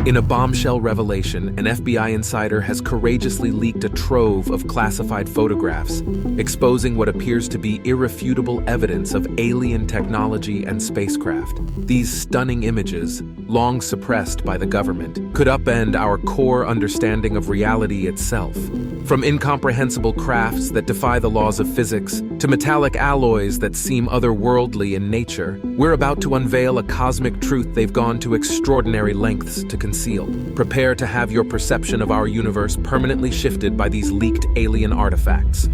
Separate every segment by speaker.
Speaker 1: In a bombshell revelation, an FBI insider has courageously leaked a trove of classified photographs, exposing what appears to be irrefutable evidence of alien technology and spacecraft. These stunning images, long suppressed by the government, could upend our core understanding of reality itself. From incomprehensible crafts that defy the laws of physics to metallic alloys that seem otherworldly in nature, we're about to unveil a cosmic truth they've gone to extraordinary lengths to conceal. Prepare to have your perception of our universe permanently shifted by these leaked alien artifacts.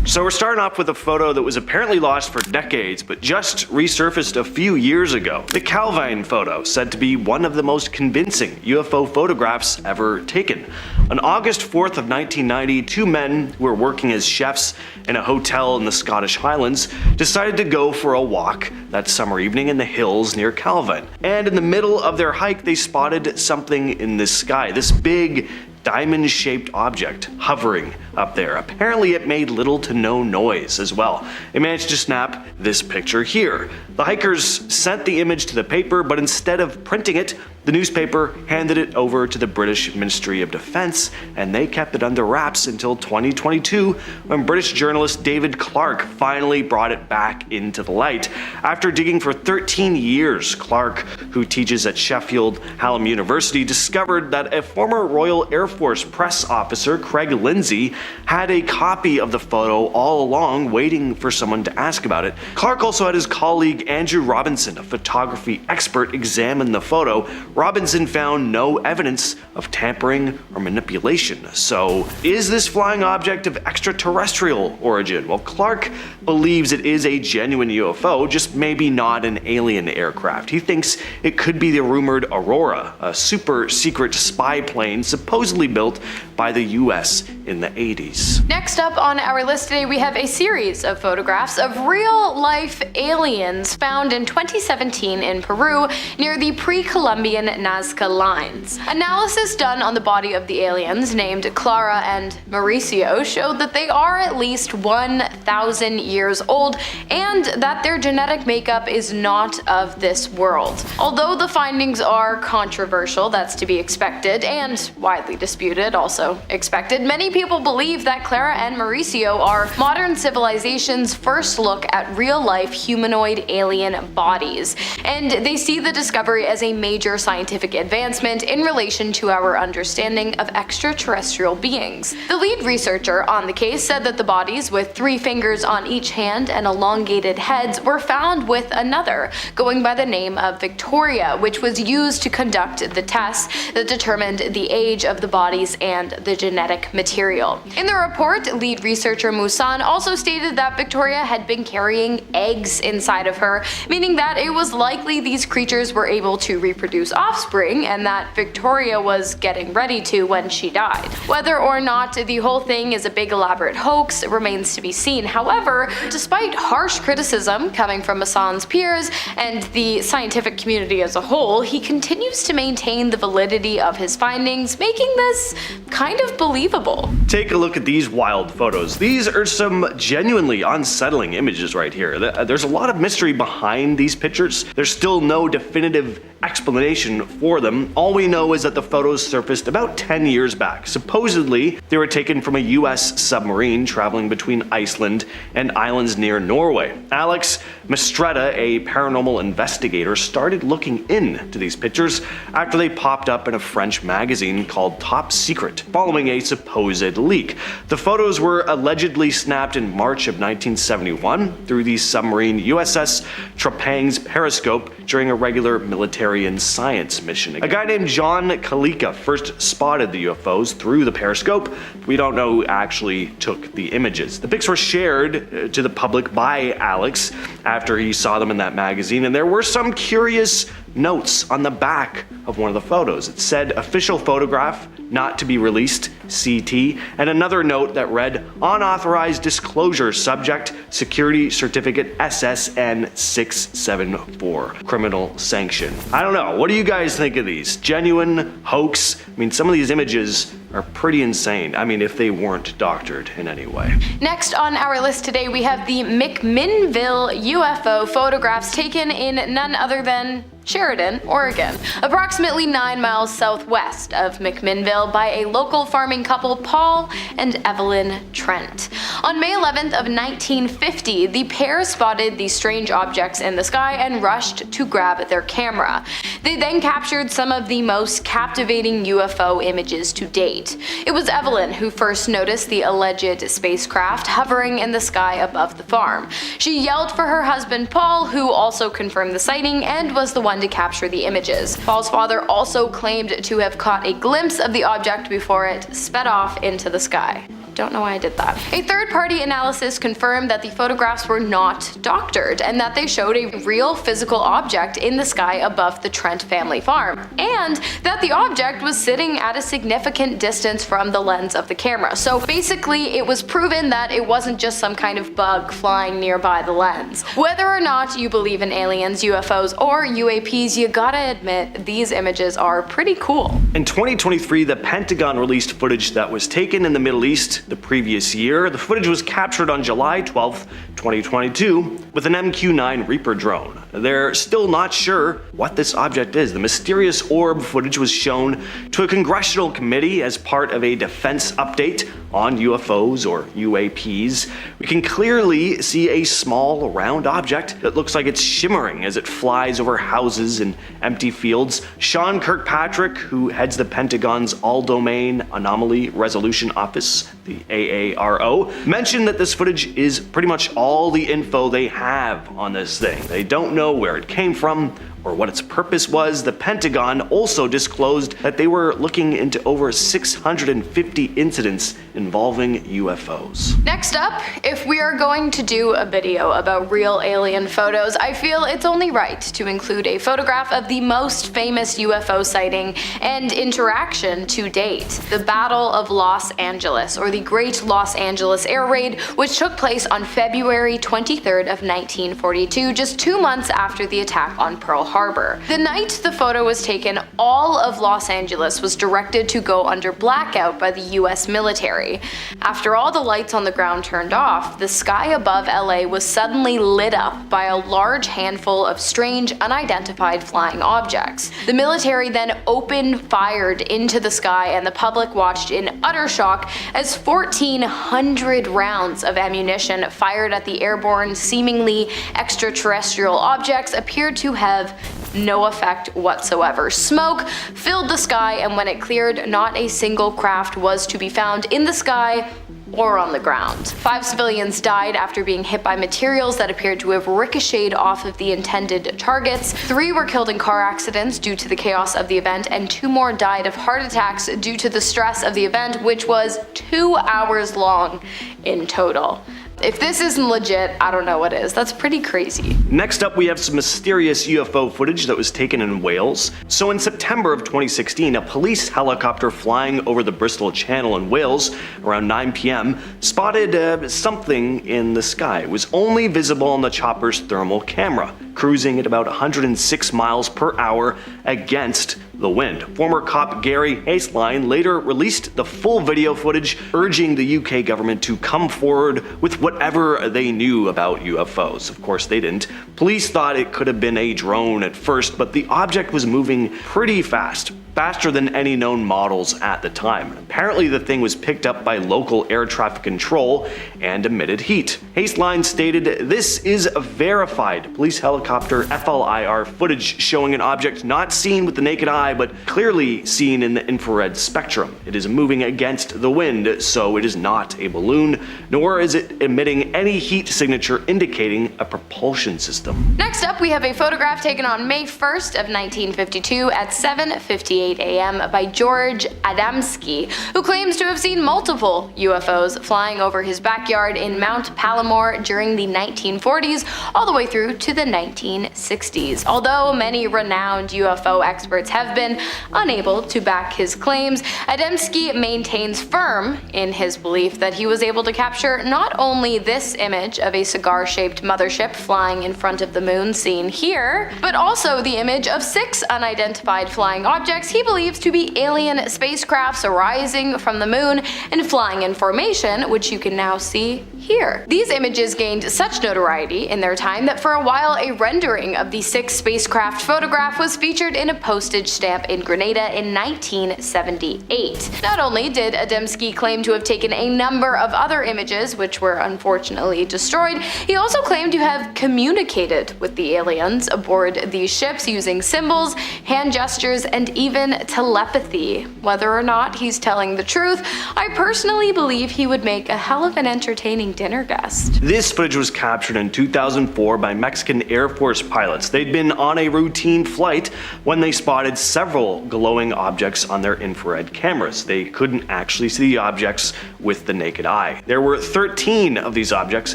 Speaker 2: So we're starting off with a photo that was apparently lost for decades, but just resurfaced a few years ago. The Calvine photo, said to be one of the most convincing UFO photographs ever taken. On August 4th of 1990, two men who were working as chefs in a hotel in the Scottish Highlands decided to go for a walk that summer evening in the hills near Calvine. And in the middle of their hike, they spotted something in the sky, this big diamond-shaped object hovering up there. Apparently it made little to no noise as well. They managed to snap this picture here. The hikers sent the image to the paper, but instead of printing it, the newspaper handed it over to the British Ministry of Defence, and they kept it under wraps until 2022, when British journalist David Clarke finally brought it back into the light. After digging for 13 years, Clarke, who teaches at Sheffield Hallam University, discovered that a former Royal Air Force press officer, Craig Lindsay, had a copy of the photo all along, waiting for someone to ask about it. Clarke also had his colleague Andrew Robinson, a photography expert, examine the photo. Robinson found no evidence of tampering or manipulation. So, is this flying object of extraterrestrial origin? Well, Clarke believes it is a genuine UFO, just maybe not an alien aircraft. He thinks it could be the rumored Aurora, a super secret spy plane supposedly built by the US in the 80s.
Speaker 3: Next up on our list today, we have a series of photographs of real-life aliens found in 2017 in Peru near the pre-Columbian Nazca lines. Analysis done on the body of the aliens, named Clara and Mauricio, showed that they are at least 1,000 years old and that their genetic makeup is not of this world. Although the findings are controversial, that's to be expected, and widely disputed, also expected, many people believe that Clara and Mauricio are modern civilization's first look at real-life humanoid alien bodies, and they see the discovery as a major scientific advancement in relation to our understanding of extraterrestrial beings. The lead researcher on the case said that the bodies, with 3 fingers on each hand and elongated heads, were found with another, going by the name of Victoria, which was used to conduct the tests that determined the age of the bodies and the genetic material. In the report, lead researcher Musan also stated that Victoria had been carrying eggs inside of her, meaning that it was likely these creatures were able to reproduce offspring and that Victoria was getting ready to when she died. Whether or not the whole thing is a big elaborate hoax remains to be seen. However, despite harsh criticism coming from Musan's peers and the scientific community as a whole, he continues to maintain the validity of his findings, making this kind of believable.
Speaker 2: Take a look at these wild photos. These are some genuinely unsettling images right here. There's a lot of mystery behind these pictures. There's still no definitive explanation for them. All we know is that the photos surfaced about 10 years back. Supposedly, they were taken from a US submarine traveling between Iceland and islands near Norway. Alex Mistretta, a paranormal investigator, started looking into these pictures after they popped up in a French magazine called Top Secret, following a supposed leak. The photos were allegedly snapped in March of 1971 through the submarine USS Trepang's periscope during a regular military and science mission. A guy named John Kalika first spotted the UFOs through the periscope. We don't know who actually took the images. The pics were shared to the public by Alex after he saw them in that magazine, and there were some curious notes on the back of one of the photos. It said official photograph, not to be released, CT, and another note that read unauthorized disclosure subject, security certificate SSN 674, criminal sanction. I don't know, what do you guys think of these? Genuine, hoax? I mean, some of these images are pretty insane. I mean, if they weren't doctored in any way.
Speaker 3: Next on our list today, we have the McMinnville UFO photographs taken in none other than Sheridan, Oregon, approximately 9 miles southwest of McMinnville by a local farming couple, Paul and Evelyn Trent. On May 11th of 1950, the pair spotted these strange objects in the sky and rushed to grab their camera. They then captured some of the most captivating UFO images to date. It was Evelyn who first noticed the alleged spacecraft hovering in the sky above the farm. She yelled for her husband Paul, who also confirmed the sighting and was the one to capture the images. Paul's father also claimed to have caught a glimpse of the object before it sped off into the sky. Don't know why I did that. A third-party analysis confirmed that the photographs were not doctored and that they showed a real physical object in the sky above the Trent family farm, and that the object was sitting at a significant distance from the lens of the camera. So basically, it was proven that it wasn't just some kind of bug flying nearby the lens. Whether or not you believe in aliens, UFOs, or UAPs, you gotta admit these images are pretty cool.
Speaker 2: In 2023, the Pentagon released footage that was taken in the Middle East the previous year. The footage was captured on July 12th, 2022 with an MQ-9 Reaper drone. They're still not sure what this object is. The mysterious orb footage was shown to a congressional committee as part of a defense update on UFOs or UAPs. We can clearly see a small round object that looks like it's shimmering as it flies over houses and empty fields. Sean Kirkpatrick, who heads the Pentagon's All-Domain Anomaly Resolution Office, the AARO, mentioned that this footage is pretty much all the info they have on this thing. They don't know where it came from or what its purpose was. The Pentagon also disclosed that they were looking into over 650 incidents involving UFOs.
Speaker 3: Next up, if we are going to do a video about real alien photos, I feel it's only right to include a photograph of the most famous UFO sighting and interaction to date, the Battle of Los Angeles, or the Great Los Angeles Air Raid, which took place on February 23rd of 1942, just 2 months after the attack on Pearl Harbor. The night the photo was taken, all of Los Angeles was directed to go under blackout by the US military. After all the lights on the ground turned off, the sky above LA was suddenly lit up by a large handful of strange, unidentified flying objects. The military then opened fired into the sky, and the public watched in utter shock as 1,400 rounds of ammunition fired at the airborne, seemingly extraterrestrial objects appeared to have no effect whatsoever. Smoke filled the sky, and when it cleared, not a single craft was to be found in the sky or on the ground. 5 civilians died after being hit by materials that appeared to have ricocheted off of the intended targets. 3 were killed in car accidents due to the chaos of the event, and 2 more died of heart attacks due to the stress of the event, which was 2 hours long in total. If this isn't legit, I don't know what is. That's pretty crazy.
Speaker 2: Next up, we have some mysterious UFO footage that was taken in Wales. So in September of 2016, a police helicopter flying over the Bristol Channel in Wales around 9 p.m. spotted something in the sky. It was only visible on the chopper's thermal camera, cruising at about 106 miles per hour against the wind. Former cop Gary Haseline later released the full video footage, urging the UK government to come forward with whatever they knew about UFOs. Of course, they didn't. Police thought it could have been a drone at first, but the object was moving pretty fast. Faster than any known models at the time. Apparently the thing was picked up by local air traffic control and emitted heat. Haseline stated, "This is verified police helicopter FLIR footage showing an object not seen with the naked eye but clearly seen in the infrared spectrum. It is moving against the wind, so it is not a balloon, nor is it emitting any heat signature indicating a propulsion system."
Speaker 3: Next up, we have a photograph taken on May 1st of 1952 at 7:58 a.m. by George Adamski, who claims to have seen multiple UFOs flying over his backyard in Mount Palomar during the 1940s all the way through to the 1960s. Although many renowned UFO experts have been unable to back his claims, Adamski maintains firm in his belief that he was able to capture not only this image of a cigar-shaped mothership flying in front of the moon seen here, but also the image of 6 unidentified flying objects he believes to be alien spacecrafts arising from the moon and flying in formation, which you can now see here. These images gained such notoriety in their time that for a while a rendering of the 6th spacecraft photograph was featured in a postage stamp in Grenada in 1978. Not only did Adamski claim to have taken a number of other images, which were unfortunately destroyed, he also claimed to have communicated with the aliens aboard these ships using symbols, hand gestures, and even telepathy. Whether or not he's telling the truth, I personally believe he would make a hell of an entertaining dinner guest.
Speaker 2: This footage was captured in 2004 by Mexican Air Force pilots. They'd been on a routine flight when they spotted several glowing objects on their infrared cameras. They couldn't actually see the objects with the naked eye. There were 13 of these objects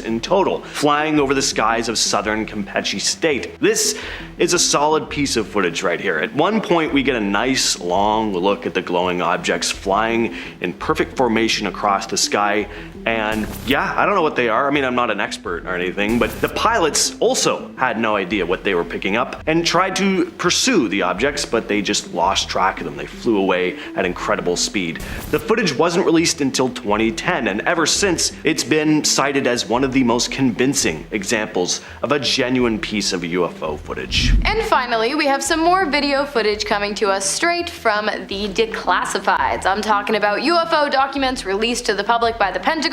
Speaker 2: in total, flying over the skies of southern Campeche state. This is a solid piece of footage right here. At one point we get a nice long look at the glowing objects flying in perfect formation across the sky, and yeah, I don't know what they are. I mean, I'm not an expert or anything, but the pilots also had no idea what they were picking up and tried to pursue the objects, but they just lost track of them. They flew away at incredible speed. The footage wasn't released until 2010, and ever since, it's been cited as one of the most convincing examples of a genuine piece of UFO footage.
Speaker 3: And finally, we have some more video footage coming to us straight from the declassifieds. I'm talking about UFO documents released to the public by the Pentagon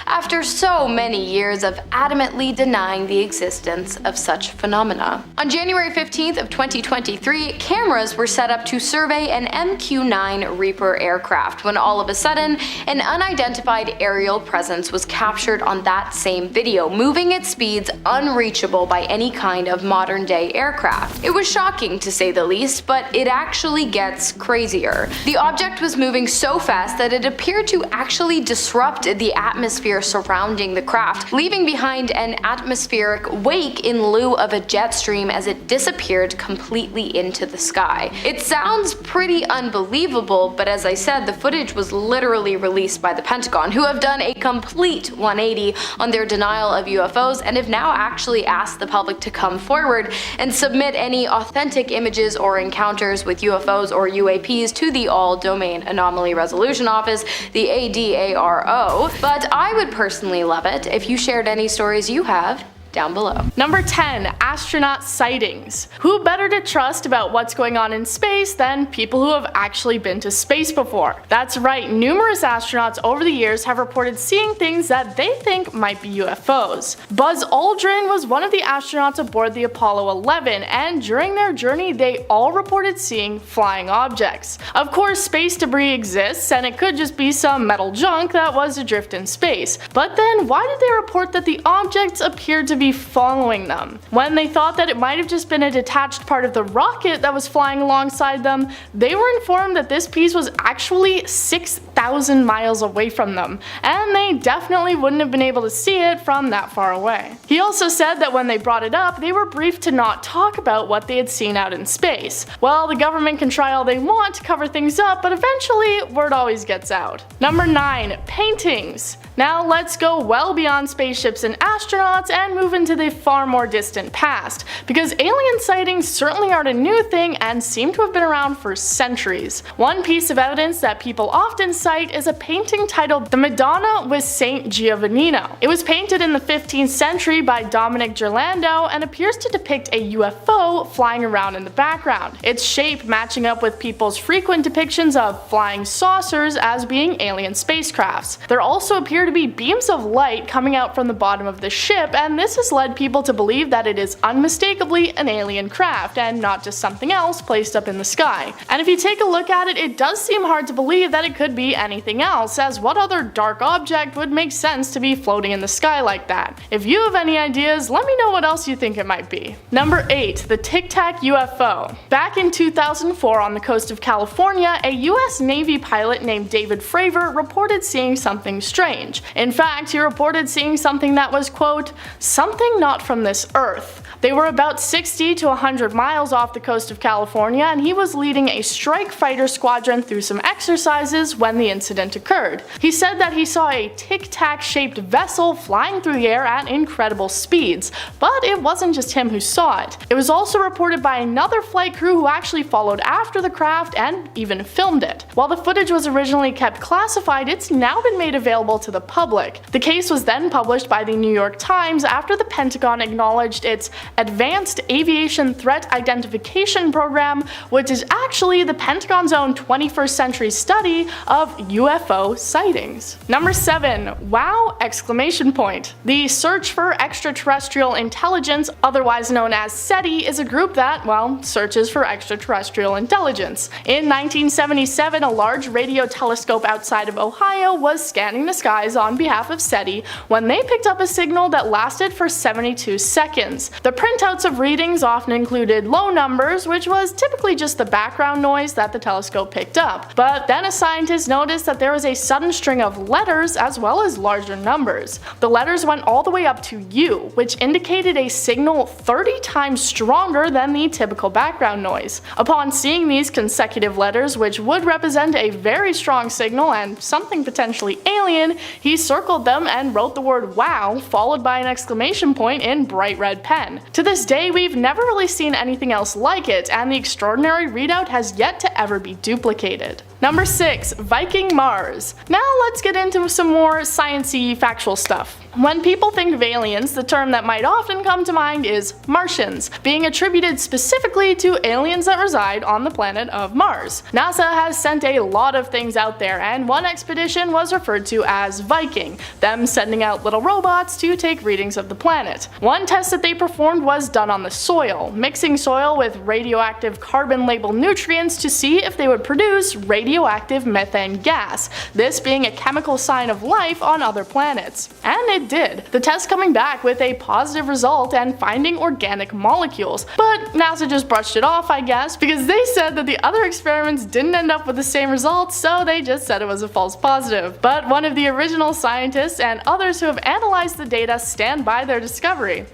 Speaker 3: after so many years of adamantly denying the existence of such phenomena. On January 15th of 2023, cameras were set up to survey an MQ-9 Reaper aircraft when all of a sudden, an unidentified aerial presence was captured on that same video, moving at speeds unreachable by any kind of modern-day aircraft. It was shocking to say the least, but it actually gets crazier. The object was moving so fast that it appeared to actually disrupt the atmosphere surrounding the craft, leaving behind an atmospheric wake in lieu of a jet stream as it disappeared completely into the sky. It sounds pretty unbelievable, but as I said, the footage was literally released by the Pentagon, who have done a complete 180 on their denial of UFOs and have now actually asked the public to come forward and submit any authentic images or encounters with UFOs or UAPs to the All Domain Anomaly Resolution Office, the ADARO. But I would personally love it if you shared any stories you have down below.
Speaker 4: Number 10. Astronaut sightings. Who better to trust about what's going on in space than people who have actually been to space before? That's right, numerous astronauts over the years have reported seeing things that they think might be UFOs. Buzz Aldrin was one of the astronauts aboard the Apollo 11, and during their journey they all reported seeing flying objects. Of course, space debris exists, and it could just be some metal junk that was adrift in space. But then why did they report that the objects appeared to be following them? When they thought that it might have just been a detached part of the rocket that was flying alongside them, they were informed that this piece was actually 6,000 miles away from them, and they definitely wouldn't have been able to see it from that far away. He also said that when they brought it up, they were briefed to not talk about what they had seen out in space. Well, the government can try all they want to cover things up, but eventually word always gets out. Number 9. Paintings. Now let's go well beyond spaceships and astronauts and move into the far more distant past, because alien sightings certainly aren't a new thing and seem to have been around for centuries. One piece of evidence that people often cite is a painting titled The Madonna with Saint Giovannino. It was painted in the 15th century by Dominic Ghirlandaio and appears to depict a UFO flying around in the background, its shape matching up with people's frequent depictions of flying saucers as being alien spacecrafts. There also appear to be beams of light coming out from the bottom of the ship, and this has led people to believe that it is unmistakably an alien craft and not just something else placed up in the sky. And if you take a look at it, it does seem hard to believe that it could be anything else, as what other dark object would make sense to be floating in the sky like that? If you have any ideas, let me know what else you think it might be. Number 8. The Tic Tac UFO. Back in 2004 on the coast of California, a US Navy pilot named David Fravor reported seeing something strange. In fact, he reported seeing something that was, quote, something not from this earth. They were about 60 to 100 miles off the coast of California, and he was leading a strike fighter squadron through some exercises when the incident occurred. He said that he saw a Tic Tac shaped vessel flying through the air at incredible speeds, but it wasn't just him who saw it. It was also reported by another flight crew who actually followed after the craft and even filmed it. While the footage was originally kept classified, it's now been made available to the public. The case was then published by the New York Times after the Pentagon acknowledged its Advanced Aviation Threat Identification Program, which is actually the Pentagon's own 21st century study of UFO sightings. Number 7. Wow! Exclamation point. The Search for Extraterrestrial Intelligence, otherwise known as SETI, is a group that, well, searches for extraterrestrial intelligence. In 1977, a large radio telescope outside of Ohio was scanning the skies on behalf of SETI when they picked up a signal that lasted for 72 seconds. The printouts of readings often included low numbers, which was typically just the background noise that the telescope picked up. But then a scientist noticed that there was a sudden string of letters as well as larger numbers. The letters went all the way up to U, which indicated a signal 30 times stronger than the typical background noise. Upon seeing these consecutive letters, which would represent a very strong signal and something potentially alien, he circled them and wrote the word "wow" followed by an exclamation point in bright red pen. To this day, we've never really seen anything else like it, and the extraordinary readout has yet to ever be duplicated. Number 6. Viking Mars. Now let's get into some more sciencey factual stuff. When people think of aliens, the term that might often come to mind is Martians, being attributed specifically to aliens that reside on the planet of Mars. NASA has sent a lot of things out there, and one expedition was referred to as Viking, them sending out little robots to take readings of the planet. One test that they performed was done on the soil, mixing soil with radioactive carbon-labeled nutrients to see if they would produce radioactive methane gas, this being a chemical sign of life on other planets. And it did, the test coming back with a positive result and finding organic molecules. But NASA just brushed it off, I guess, because they said that the other experiments didn't end up with the same results, so they just said it was a false positive. But one of the original scientists and others who have analyzed the data stand by their discovery,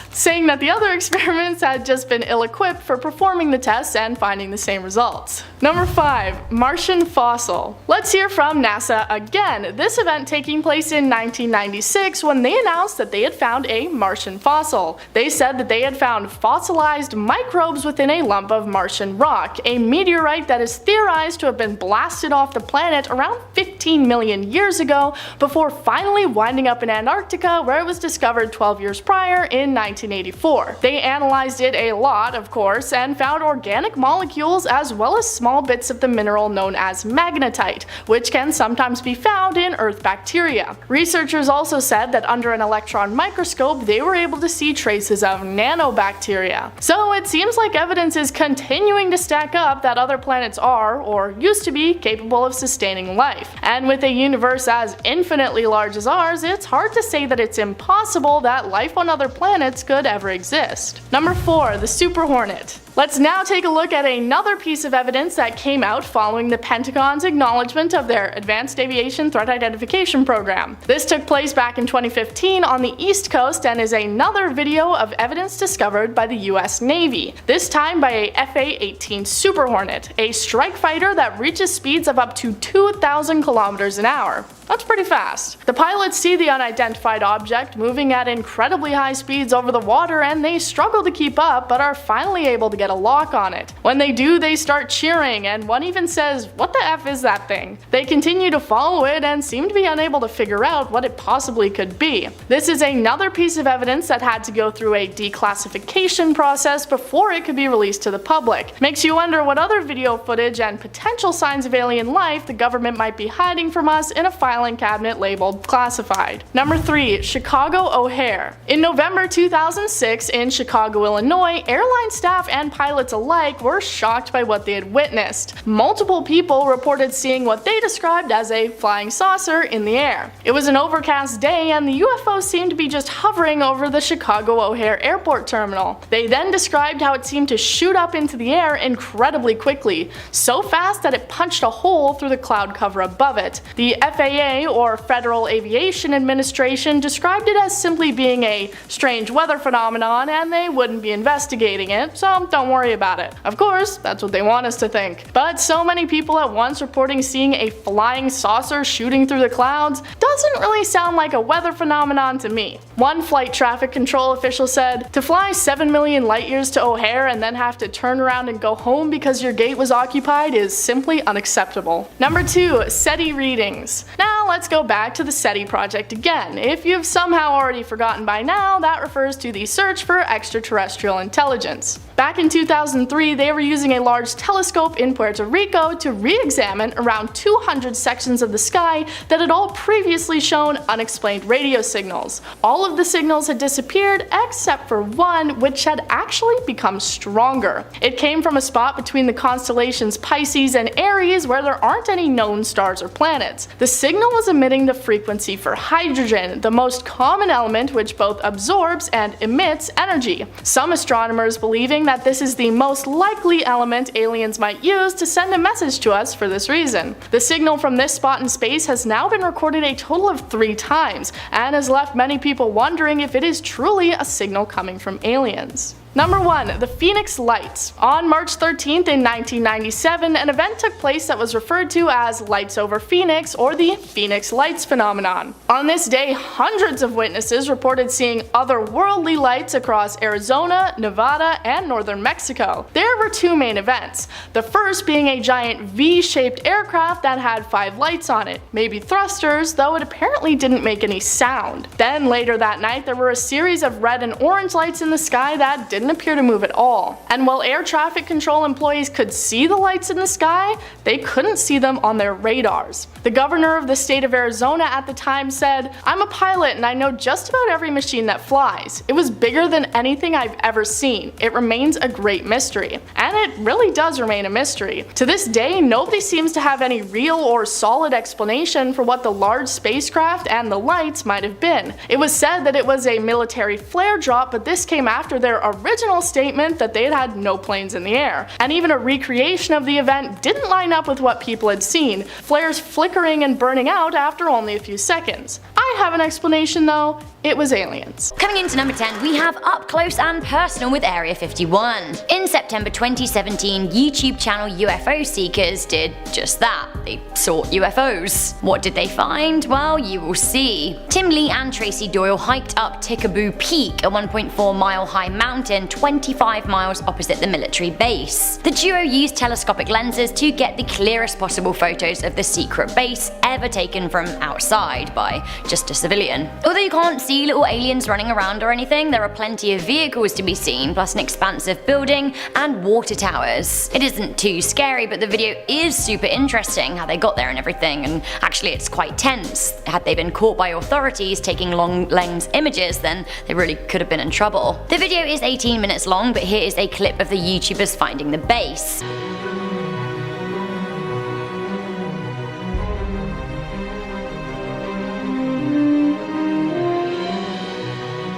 Speaker 4: saying that the other experiments had just been ill-equipped for performing the tests and finding the same results. Number 5. Martian fossil. Let's hear from NASA again, this event taking place in 1996 when they announced that they had found a Martian fossil. They said that they had found fossilized microbes within a lump of Martian rock, a meteorite that is theorized to have been blasted off the planet around 15 million years ago before finally winding up in Antarctica, where it was discovered 12 years prior in 1984. They analyzed it a lot, of course, and found organic molecules as well as small bits of the mineral known as magnetite, which can sometimes be found in Earth bacteria. Researchers also said that under an electron microscope they were able to see traces of nanobacteria. So it seems like evidence is continuing to stack up that other planets are, or used to be, capable of sustaining life. And with a universe as infinitely large as ours, it's hard to say that it's impossible that life on other planets could ever exist. Number 4. The Super Hornet. Let's now take a look at another piece of evidence that came out following the Pentagon's acknowledgement of their Advanced Aviation Threat Identification Program. This took place back in 2015 on the East Coast and is another video of evidence discovered by the US Navy, this time by a FA-18 Super Hornet, a strike fighter that reaches speeds of up to 2,000 kilometers an hour. That's pretty fast. The pilots see the unidentified object moving at incredibly high speeds over the water, and they struggle to keep up but are finally able to get a lock on it. When they do, they start cheering, and one even says, "What the F is that thing?" They continue to follow it and seem to be unable to figure out what it possibly could be. This is another piece of evidence that had to go through a declassification process before it could be released to the public. Makes you wonder what other video footage and potential signs of alien life the government might be hiding from us in a filing cabinet labeled classified. Number 3. Chicago O'Hare. In November 2006 in Chicago, Illinois, airline staff and pilots alike were shocked by what they had witnessed. Multiple people reported seeing what they described as a flying saucer in the air. It was an overcast day and the UFO seemed to be just hovering over the Chicago O'Hare Airport terminal. They then described how it seemed to shoot up into the air incredibly quickly, so fast that it punched a hole through the cloud cover above it. The FAA, or Federal Aviation Administration, described it as simply being a strange weather phenomenon and they wouldn't be investigating it, so don't worry about it. Of course, that's what they want us to think. But so many people at once reporting seeing a flying saucer shooting through the clouds doesn't really sound like a weather phenomenon to me. One flight traffic control official said, "To fly 7 million light years to O'Hare and then have to turn around and go home because your gate was occupied is simply unacceptable." Number 2. SETI readings. Now let's go back to the SETI project again. If you've somehow already forgotten by now, that refers to the search for extraterrestrial intelligence. Back in 2003, they were using a large telescope in Puerto Rico to re-examine around 200 sections of the sky that had all previously shown unexplained radio signals. All of the signals had disappeared except for one, which had actually become stronger. It came from a spot between the constellations Pisces and Aries where there aren't any known stars or planets. The signal was emitting the frequency for hydrogen, the most common element which both absorbs and emits energy. Some astronomers believing that this is the most likely element aliens might use to send a message to us for this reason. The signal from this spot in space has now been recorded a total of 3 times, and has left many people wondering if it is truly a signal coming from aliens. Number 1. The Phoenix Lights. On March 13th in 1997, an event took place that was referred to as Lights over Phoenix, or the Phoenix Lights phenomenon. On this day, hundreds of witnesses reported seeing otherworldly lights across Arizona, Nevada, and northern Mexico. There were 2 main events. The first being a giant V-shaped aircraft that had 5 lights on it, maybe thrusters, though it apparently didn't make any sound. Then later that night, there were a series of red and orange lights in the sky that didn't appear to move at all. And while air traffic control employees could see the lights in the sky, they couldn't see them on their radars. The governor of the state of Arizona at the time said, "I'm a pilot and I know just about every machine that flies. It was bigger than anything I've ever seen. It remains a great mystery." And it really does remain a mystery. To this day, nobody seems to have any real or solid explanation for what the large spacecraft and the lights might have been. It was said that it was a military flare drop, but this came after their original statement that they had no planes in the air. And even a recreation of the event didn't line up with what people had seen, flares flickering and burning out after only a few seconds. I have an explanation though. It was aliens.
Speaker 5: Coming into number 10, we have Up Close and Personal with Area 51. In September 2017, YouTube channel UFO Seekers did just that. They sought UFOs. What did they find? Well, you will see. Tim Lee and Tracy Doyle hiked up Tikaboo Peak, a 1.4 mile high mountain 25 miles opposite the military base. The duo used telescopic lenses to get the clearest possible photos of the secret base ever taken from outside by just a civilian. Although you can't see little aliens running around or anything, there are plenty of vehicles to be seen, plus an expansive building and water towers. It isn't too scary, but the video is super interesting, how they got there and everything, and actually it's quite tense. Had they been caught by authorities taking long lens images, then they really could have been in trouble. The video is 18 minutes long, but here is a clip of the YouTubers finding the base.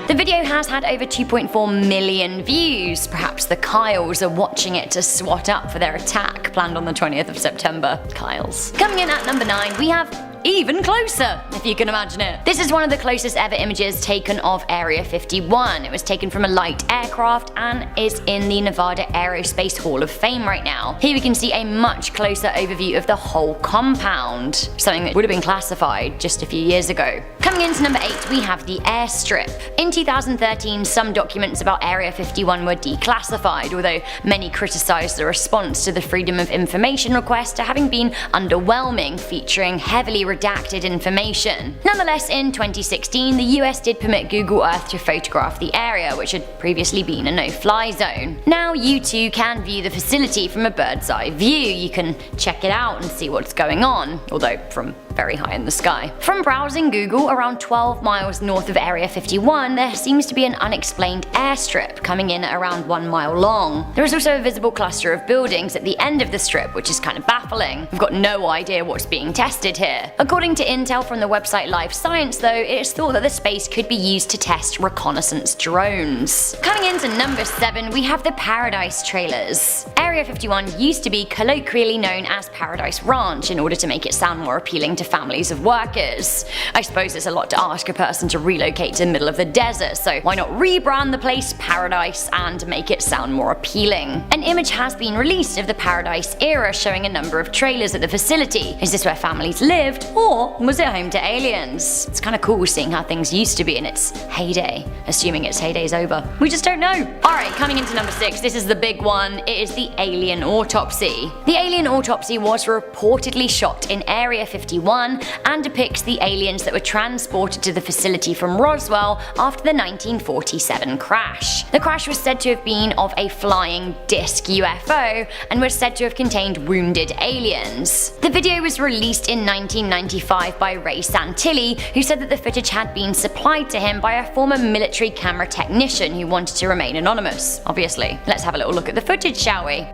Speaker 5: The video has had over 2.4 million views. Perhaps the Kyles are watching it to swat up for their attack planned on the 20th of September. Kyles. Coming in at number 9, we have Even Closer, if you can imagine it. This is one of the closest ever images taken of Area 51. It was taken from a light aircraft and is in the Nevada Aerospace Hall of Fame right now. Here we can see a much closer overview of the whole compound, something that would have been classified just a few years ago. Coming into number 8, we have the airstrip. In 2013, some documents about Area 51 were declassified, although many criticized the response to the Freedom of Information request to having been underwhelming, featuring heavily redacted information. Nonetheless, in 2016, the US did permit Google Earth to photograph the area, which had previously been a no-fly zone. Now you too can view the facility from a bird's eye view. You can check it out and see what's going on, although from very high in the sky. From browsing Google, around 12 miles north of Area 51, there seems to be an unexplained airstrip coming in at around 1 mile long. There is also a visible cluster of buildings at the end of the strip, which is kind of baffling. We've got no idea what's being tested here. According to intel from the website Live Science though, it is thought that the space could be used to test reconnaissance drones. Coming into number 7, we have the Paradise Trailers. Area 51 used to be colloquially known as Paradise Ranch in order to make it sound more appealing to families of workers. I suppose it's a lot to ask a person to relocate to the middle of the desert, so why not rebrand the place Paradise and make it sound more appealing? An image has been released of the Paradise era showing a number of trailers at the facility. Is this where families lived, or was it home to aliens? It's kinda cool seeing how things used to be in its heyday, assuming its heyday's over. We just don't know. Alright, coming into number 6, this is the big one. It is the alien autopsy. The alien autopsy was reportedly shot in Area 51 and depicts the aliens that were transported to the facility from Roswell after the 1947 crash. The crash was said to have been of a flying disc UFO and was said to have contained wounded aliens. The video was released in 1995 by Ray Santilli, who said that the footage had been supplied to him by a former military camera technician who wanted to remain anonymous, obviously. Let's have a little look at the footage, shall we?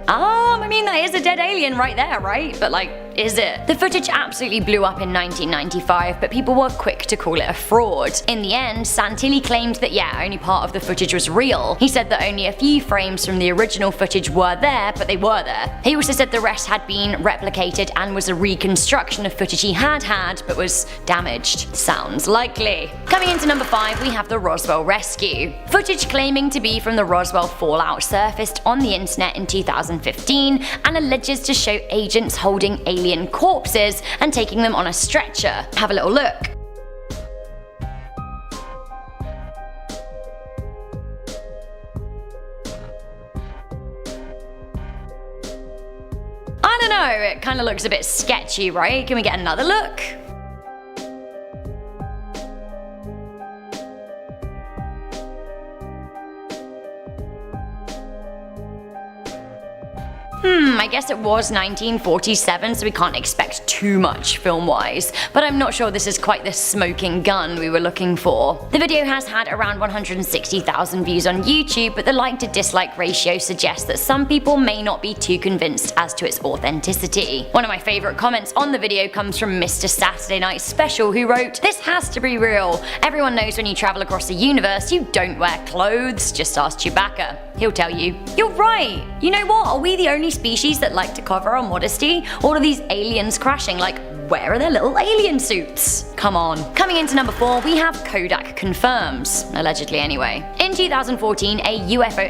Speaker 5: I mean, that is a dead alien right there, right? But like, is it? The footage absolutely blew up in 1995, but people were quick to call it a fraud. In the end, Santilli claimed that yeah, only part of the footage was real. He said that only a few frames from the original footage were there, but they were there. He also said the rest had been replicated and was a reconstruction of footage he had but was damaged. Sounds likely. Coming into number 5, we have the Roswell rescue. Footage claiming to be from the Roswell fallout surfaced on the internet in 2015 and alleges to show agents holding alien corpses and taking them on a stretcher. Have a little look. I don't know, it kind of looks a bit sketchy, right? Can we get another look? I guess it was 1947, so we can't expect too much film-wise, but I'm not sure this is quite the smoking gun we were looking for. The video has had around 160,000 views on YouTube, but the like to dislike ratio suggests that some people may not be too convinced as to its authenticity. One of my favourite comments on the video comes from Mr. Saturday Night Special, who wrote, "This has to be real. Everyone knows when you travel across the universe, you don't wear clothes. Just ask Chewbacca. He'll tell you." You're right! You know what? Are we the only species that like to cover our modesty? All of these aliens crashing, like, where are their little alien suits? Come on. Coming into number 4, we have Kodak confirms, allegedly anyway. In 2014, a UFO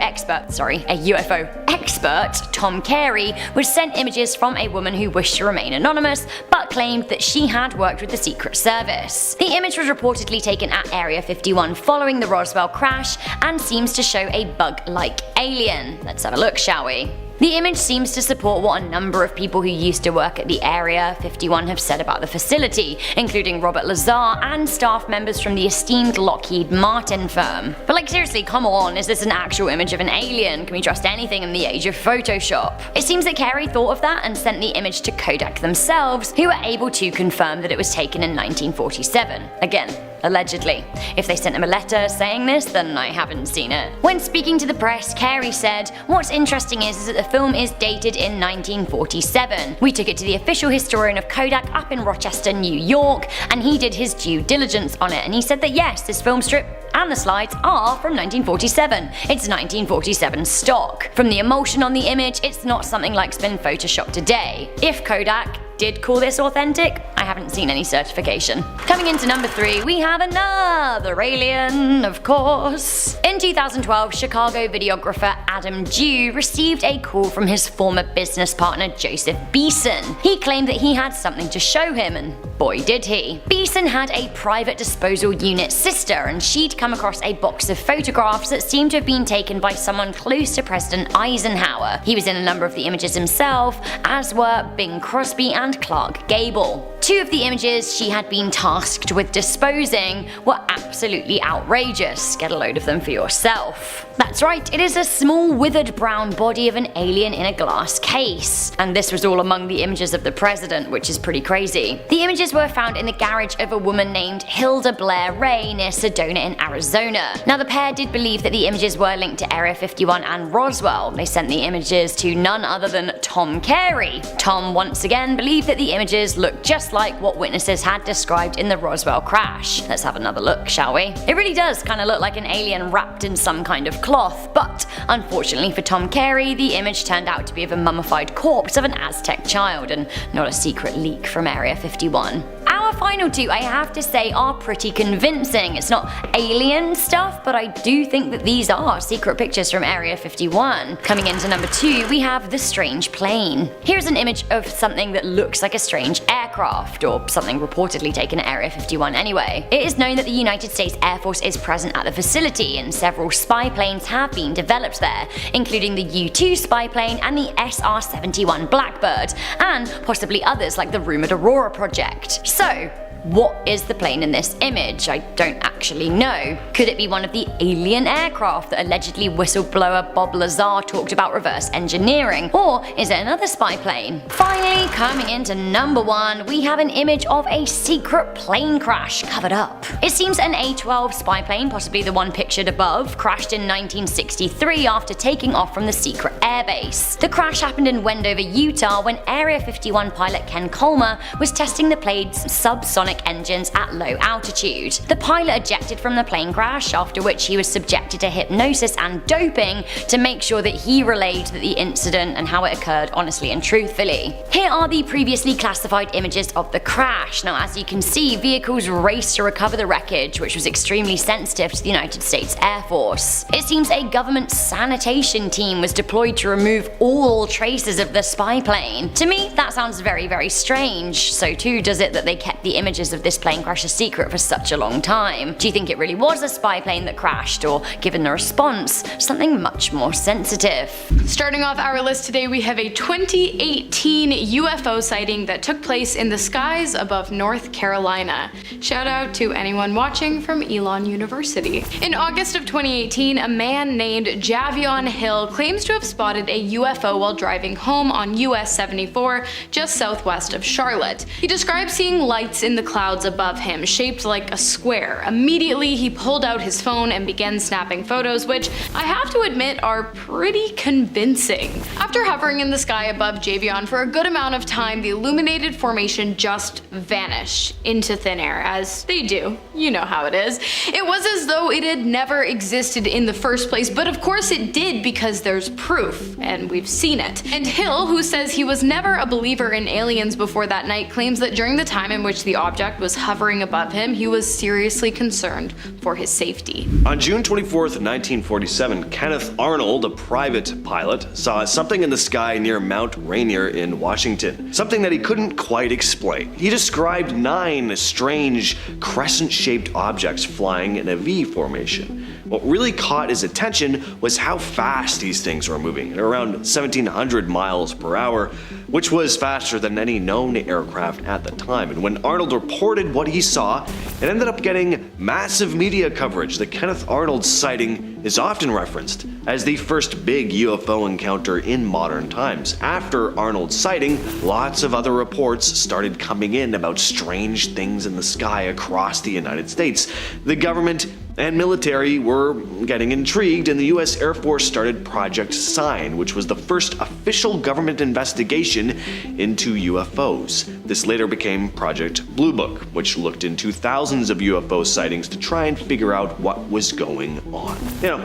Speaker 5: expert, Tom Carey, was sent images from a woman who wished to remain anonymous, but claimed that she had worked with the Secret Service. The image was reportedly taken at Area 51 following the Roswell crash and seems to show a bug-like alien. Let's have a look, shall we? The image seems to support what a number of people who used to work at the Area 51 have said about the facility, including Robert Lazar and staff members from the esteemed Lockheed Martin firm. But like, seriously, come on, is this an actual image of an alien? Can we trust anything in the age of Photoshop? It seems that Carey thought of that and sent the image to Kodak themselves, who were able to confirm that it was taken in 1947. Again, allegedly. If they sent him a letter saying this, then I haven't seen it. When speaking to the press, Carey said, "What's interesting is that the film is dated in 1947. We took it to the official historian of Kodak up in Rochester, New York, and he did his due diligence on it, and he said that yes, this film strip and the slides are from 1947. It's 1947 stock. From the emulsion on the image, it's not something like's been photoshopped today. If Kodak did call this authentic, I haven't seen any certification." Coming into number 3, we have another alien, of course. In 2012, Chicago videographer Adam Dew received a call from his former business partner Joseph Beeson. He claimed that he had something to show him, and boy did he. Beeson had a private disposal unit sister, and she'd come across a box of photographs that seemed to have been taken by someone close to President Eisenhower. He was in a number of the images himself, as were Bing Crosby and Clark Gable. 2 of the images she had been tasked with disposing were absolutely outrageous. Get a load of them for yourself. That's right, it is a small withered brown body of an alien in a glass case. And this was all among the images of the president, which is pretty crazy. The images were found in the garage of a woman named Hilda Blair Ray near Sedona in Arizona. Now the pair did believe that the images were linked to Area 51 and Roswell. They sent the images to none other than Tom Carey. Tom once again believed that the images looked just like what witnesses had described in the Roswell crash. Let's have another look, shall we? It really does kind of look like an alien wrapped in some kind of cloth, but unfortunately for Tom Carey, the image turned out to be of a mummified corpse of an Aztec child and not a secret leak from Area 51. Our final 2, I have to say, are pretty convincing. It's not alien stuff, but I do think that these are secret pictures from Area 51. Coming into number 2, we have the strange plane. Here's an image of something that looks like a strange aircraft, or something reportedly taken at Area 51 anyway. It is known that the United States Air Force is present at the facility, and several spy planes have been developed there, including the U-2 spy plane and the SR-71 Blackbird, and possibly others like the rumored Aurora project. So, what is the plane in this image? I don't actually know. Could it be one of the alien aircraft that allegedly whistleblower Bob Lazar talked about reverse engineering? Or is it another spy plane? Finally, coming into number 1, we have an image of a secret plane crash covered up. It seems an A-12 spy plane, possibly the one pictured above, crashed in 1963 after taking off from the secret airbase. The crash happened in Wendover, Utah when Area 51 pilot Ken Colmer was testing the plane's subsonic engines at low altitude. The pilot ejected from the plane crash, after which he was subjected to hypnosis and doping to make sure that he relayed the incident and how it occurred honestly and truthfully. Here are the previously classified images of the crash. Now, as you can see, vehicles raced to recover the wreckage, which was extremely sensitive to the United States Air Force. It seems a government sanitation team was deployed to remove all traces of the spy plane. To me, that sounds very, very strange. So too does it that they kept the images of this plane crash a secret for such a long time. Do you think it really was a spy plane that crashed, or, given the response, something much more sensitive?
Speaker 3: Starting off our list today, we have a 2018 UFO sighting that took place in the skies above North Carolina. Shout out to anyone watching from Elon University. In August of 2018, a man named Javion Hill claims to have spotted a UFO while driving home on US 74 just southwest of Charlotte. He described seeing lights in the clouds above him, shaped like a square. Immediately, he pulled out his phone and began snapping photos, which I have to admit are pretty convincing. After hovering in the sky above Javion for a good amount of time, the illuminated formation just vanished into thin air, as they do. You know how it is. It was as though it had never existed in the first place, but of course it did because there's proof, and we've seen it. And Hill, who says he was never a believer in aliens before that night, claims that during the time in which the object was hovering above him, he was seriously concerned for his safety.
Speaker 2: On June 24th, 1947, Kenneth Arnold, a private pilot, saw something in the sky near Mount Rainier in Washington. Something that he couldn't quite explain. He described 9 strange crescent-shaped objects flying in a V formation. What really caught his attention was how fast these things were moving, at around 1,700 miles per hour, which was faster than any known aircraft at the time. And when Arnold reported what he saw, it ended up getting massive media coverage. The Kenneth Arnold sighting is often referenced as the first big UFO encounter in modern times. After Arnold's sighting, lots of other reports started coming in about strange things in the sky across the United States. The government and military were getting intrigued, and the US Air Force started Project Sign, which was the first official government investigation into UFOs. This later became Project Blue Book, which looked into thousands of UFO sightings to try and figure out what was going on.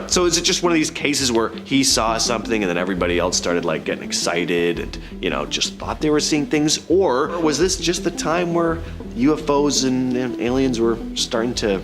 Speaker 2: So is it just one of these cases where he saw something and then everybody else started like getting excited and, just thought they were seeing things? Or was this just the time where UFOs and aliens were starting to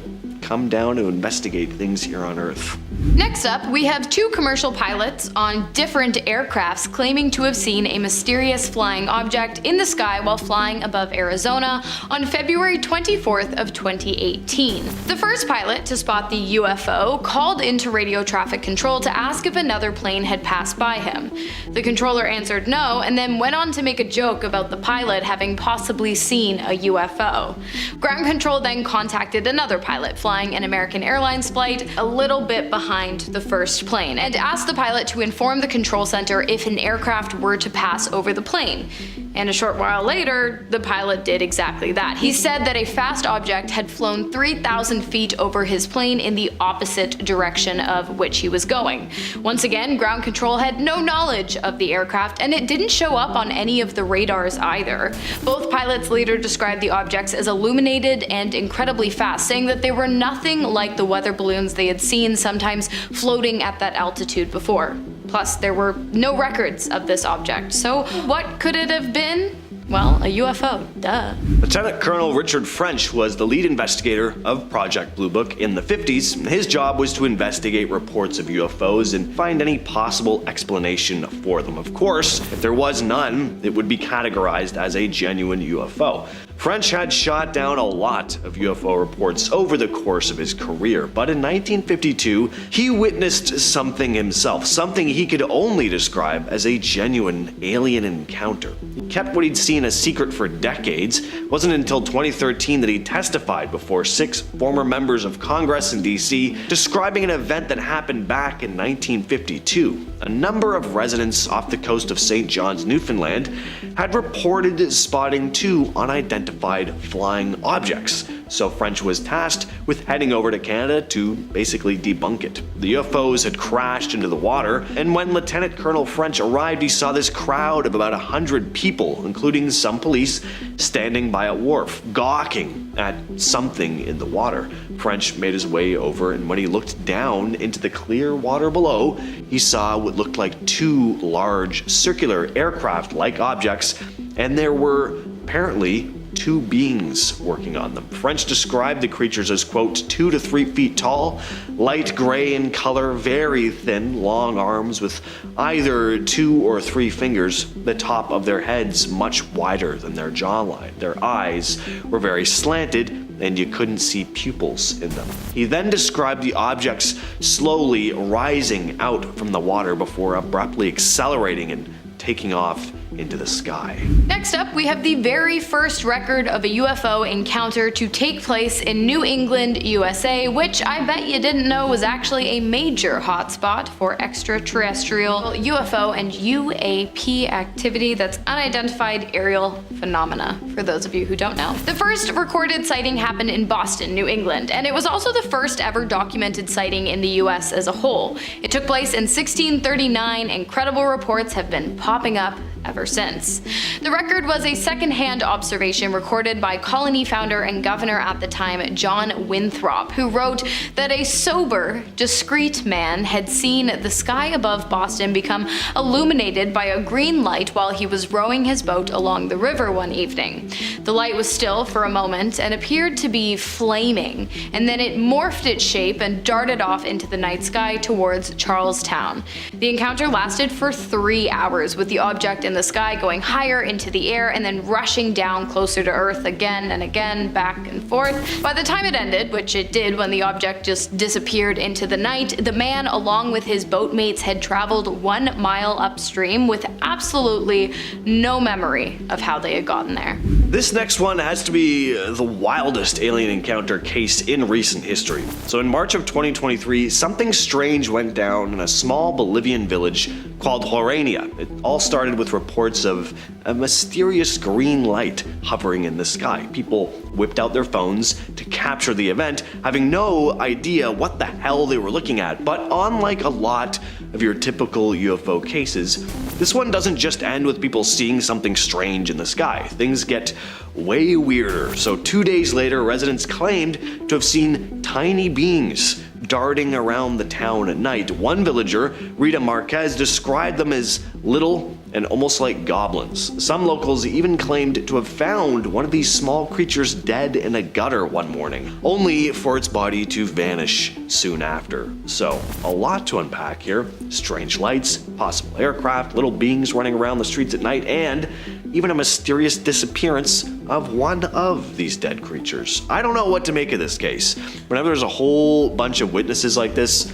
Speaker 2: come down to investigate things here on Earth.
Speaker 3: Next up, we have two commercial pilots on different aircrafts claiming to have seen a mysterious flying object in the sky while flying above Arizona on February 24th of 2018. The first pilot to spot the UFO called into radio traffic control to ask if another plane had passed by him. The controller answered no, and then went on to make a joke about the pilot having possibly seen a UFO. Ground control then contacted another pilot flying an American Airlines flight a little bit behind the first plane and asked the pilot to inform the control center if an aircraft were to pass over the plane. And a short while later, the pilot did exactly that. He said that a fast object had flown 3,000 feet over his plane in the opposite direction of which he was going. Once again, ground control had no knowledge of the aircraft, and it didn't show up on any of the radars either. Both pilots later described the objects as illuminated and incredibly fast, saying that they were nothing like the weather balloons they had seen sometimes floating at that altitude before. Plus, there were no records of this object, so what could it have been? Well, a UFO, duh.
Speaker 2: Lieutenant Colonel Richard French was the lead investigator of Project Blue Book in the 50s. His job was to investigate reports of UFOs and find any possible explanation for them. Of course, if there was none, it would be categorized as a genuine UFO. French had shot down a lot of UFO reports over the course of his career, but in 1952, he witnessed something himself, something he could only describe as a genuine alien encounter. He kept what he'd seen a secret for decades. It wasn't until 2013 that he testified before 6 former members of Congress in DC, describing an event that happened back in 1952. A number of residents off the coast of St. John's, Newfoundland, had reported spotting 2 unidentified flying objects. So French was tasked with heading over to Canada to basically debunk it. The UFOs had crashed into the water, and when Lieutenant Colonel French arrived, he saw this crowd of about 100 people, including some police, standing by a wharf, gawking at something in the water. French made his way over, and when he looked down into the clear water below, he saw what looked like 2 large circular aircraft-like objects, and there were apparently 2 beings working on them. French described the creatures as, quote, 2 to 3 feet tall, light gray in color, very thin, long arms with either 2 or 3 fingers, the top of their heads much wider than their jawline. Their eyes were very slanted, and you couldn't see pupils in them. He then described the objects slowly rising out from the water before abruptly accelerating and taking off into the sky.
Speaker 3: Next up, we have the very first record of a UFO encounter to take place in New England, USA, which I bet you didn't know was actually a major hotspot for extraterrestrial UFO and UAP activity. That's unidentified aerial phenomena, for those of you who don't know. The first recorded sighting happened in Boston, New England, and it was also the first ever documented sighting in the US as a whole. It took place in 1639, and credible reports have been popping up ever since. The record was a second-hand observation recorded by colony founder and governor at the time, John Winthrop, who wrote that a sober, discreet man had seen the sky above Boston become illuminated by a green light while he was rowing his boat along the river one evening. The light was still for a moment and appeared to be flaming, and then it morphed its shape and darted off into the night sky towards Charlestown. The encounter lasted for 3 hours, with the object in the sky going higher into the air and then rushing down closer to Earth again and again, back and forth. By the time it ended, which it did when the object just disappeared into the night, the man along with his boatmates had traveled 1 mile upstream with absolutely no memory of how they had gotten there.
Speaker 2: This next one has to be the wildest alien encounter case in recent history. So in March of 2023, something strange went down in a small Bolivian village called Hornet. It all started with reports of a mysterious green light hovering in the sky. People whipped out their phones to capture the event, having no idea what the hell they were looking at. But unlike a lot of your typical UFO cases, this one doesn't just end with people seeing something strange in the sky. Things get way weirder. So 2 days later, residents claimed to have seen tiny beings darting around the town at night. One villager, Rita Marquez, described them as little and almost like goblins. Some locals even claimed to have found one of these small creatures dead in a gutter one morning, only for its body to vanish soon after. So, a lot to unpack here. Strange lights, possible aircraft, little beings running around the streets at night, and even a mysterious disappearance of one of these dead creatures. I don't know what to make of this case. Whenever there's a whole bunch of witnesses like this,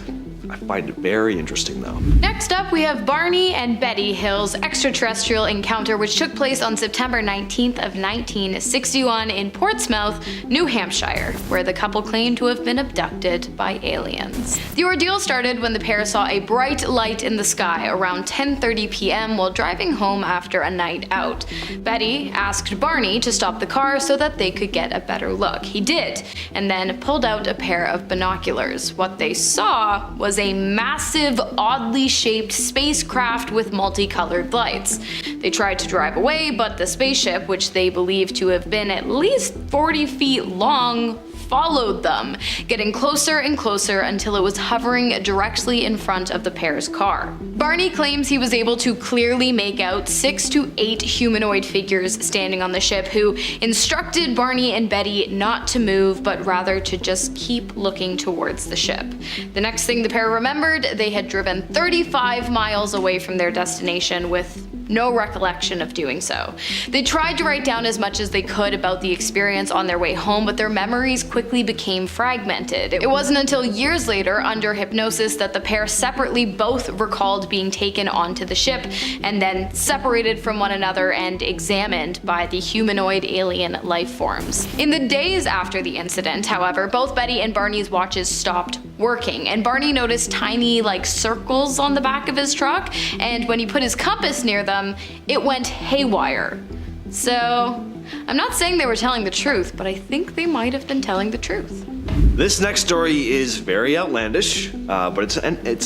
Speaker 2: I find it very interesting though.
Speaker 3: Next up, we have Barney and Betty Hill's extraterrestrial encounter, which took place on September 19th of 1961 in Portsmouth, New Hampshire, where the couple claimed to have been abducted by aliens. The ordeal started when the pair saw a bright light in the sky around 10:30 p.m. while driving home after a night out. Betty asked Barney to stop the car so that they could get a better look. He did, and then pulled out a pair of binoculars. What they saw was a massive, oddly shaped spacecraft with multicolored lights. They tried to drive away, but the spaceship, which they believed to have been at least 40 feet long, followed them, getting closer and closer until it was hovering directly in front of the pair's car. Barney claims he was able to clearly make out 6 to 8 humanoid figures standing on the ship who instructed Barney and Betty not to move, but rather to just keep looking towards the ship. The next thing the pair remembered, they had driven 35 miles away from their destination with no recollection of doing so. They tried to write down as much as they could about the experience on their way home, but their memories quickly became fragmented. It wasn't until years later, under hypnosis, that the pair separately both recalled being taken onto the ship and then separated from one another and examined by the humanoid alien life forms. In the days after the incident, however, both Betty and Barney's watches stopped working, and Barney noticed tiny, circles on the back of his truck, and when he put his compass near them, it went haywire. So, I'm not saying they were telling the truth, but I think they might have been telling the truth.
Speaker 2: This next story is very outlandish, but it's